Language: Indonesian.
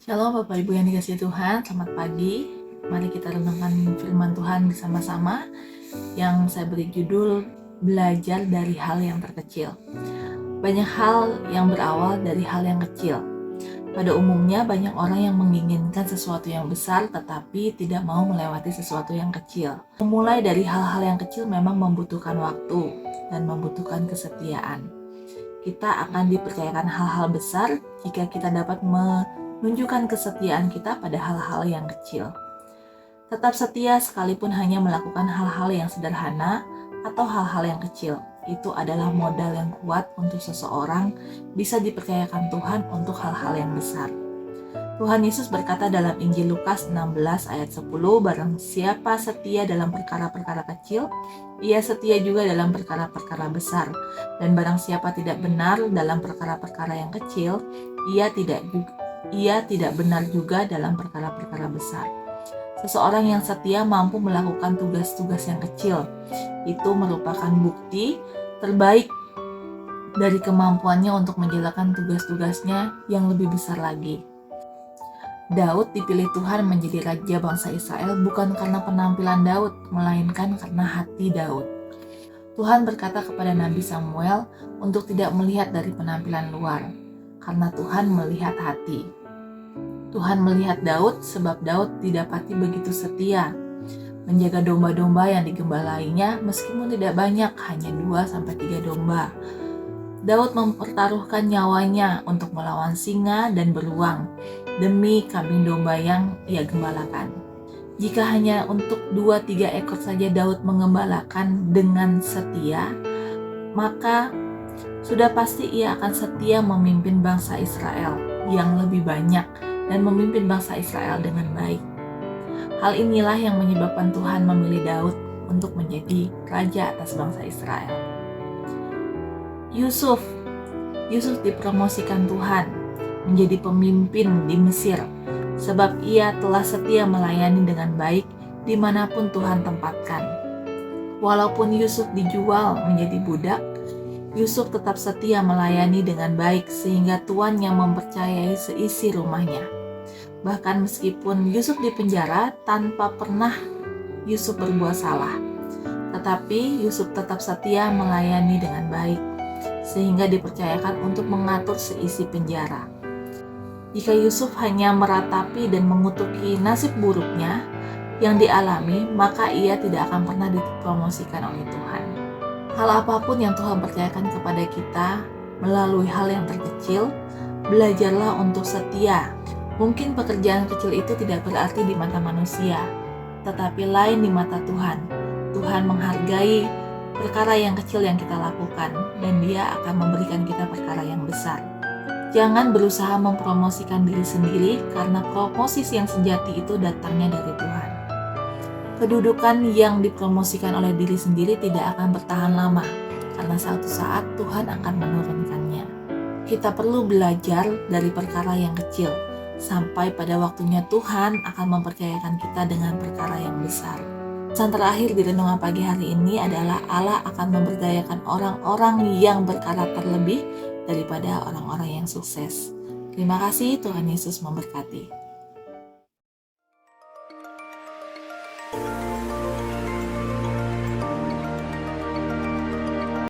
Shalom Bapak Ibu yang dikasihi Tuhan, selamat pagi. Mari kita renungkan firman Tuhan bersama-sama yang saya beri judul Belajar dari Hal yang Terkecil. Banyak hal yang berawal dari hal yang kecil. Pada umumnya banyak orang yang menginginkan sesuatu yang besar tetapi tidak mau melewati sesuatu yang kecil. Memulai dari hal-hal yang kecil memang membutuhkan waktu dan membutuhkan kesetiaan. Kita akan dipercayakan hal-hal besar jika kita dapat menunjukkan kesetiaan kita pada hal-hal yang kecil. Tetap setia sekalipun hanya melakukan hal-hal yang sederhana atau hal-hal yang kecil. Itu adalah modal yang kuat untuk seseorang bisa dipercayakan Tuhan untuk hal-hal yang besar. Tuhan Yesus berkata dalam Injil Lukas 16 ayat 10, barang siapa setia dalam perkara-perkara kecil, ia setia juga dalam perkara-perkara besar. Dan barang siapa tidak benar dalam perkara-perkara yang kecil, ia tidak benar juga dalam perkara-perkara besar. Seseorang yang setia mampu melakukan tugas-tugas yang kecil. Itu merupakan bukti terbaik dari kemampuannya untuk menjalankan tugas-tugasnya yang lebih besar lagi. Daud dipilih Tuhan menjadi raja bangsa Israel bukan karena penampilan Daud, melainkan karena hati Daud. Tuhan berkata kepada Nabi Samuel untuk tidak melihat dari penampilan luar, karena Tuhan melihat hati. Tuhan melihat Daud sebab Daud didapati begitu setia, menjaga domba-domba yang digembalainya meskipun tidak banyak, hanya 2-3 domba. Daud mempertaruhkan nyawanya untuk melawan singa dan beruang demi kambing domba yang ia gembalakan. Jika hanya untuk 2-3 ekor saja Daud mengembalakan dengan setia, maka sudah pasti ia akan setia memimpin bangsa Israel yang lebih banyak dan memimpin bangsa Israel dengan baik. Hal inilah yang menyebabkan Tuhan memilih Daud untuk menjadi raja atas bangsa Israel. Yusuf dipromosikan Tuhan menjadi pemimpin di Mesir sebab ia telah setia melayani dengan baik dimanapun Tuhan tempatkan. Walaupun Yusuf dijual menjadi budak, Yusuf tetap setia melayani dengan baik sehingga tuannya mempercayai seisi rumahnya. Bahkan meskipun Yusuf dipenjara tanpa pernah Yusuf berbuat salah, tetapi Yusuf tetap setia melayani dengan baik sehingga dipercayakan untuk mengatur seisi penjara. Jika Yusuf hanya meratapi dan mengutuki nasib buruknya yang dialami, maka ia tidak akan pernah dipromosikan oleh Tuhan. Hal apapun yang Tuhan percayakan kepada kita melalui hal yang terkecil, belajarlah untuk setia. Mungkin pekerjaan kecil itu tidak berarti di mata manusia, tetapi lain di mata Tuhan. Tuhan menghargai perkara yang kecil yang kita lakukan, dan Dia akan memberikan kita perkara yang besar. Jangan berusaha mempromosikan diri sendiri, karena promosi yang sejati itu datangnya dari Tuhan. Kedudukan yang dipromosikan oleh diri sendiri tidak akan bertahan lama, karena suatu saat Tuhan akan menurunkannya. Kita perlu belajar dari perkara yang kecil, sampai pada waktunya Tuhan akan mempercayakan kita dengan perkara yang besar. Pesan terakhir di renungan pagi hari ini adalah Allah akan memberdayakan orang-orang yang berkarakter lebih daripada orang-orang yang sukses. Terima kasih, Tuhan Yesus memberkati.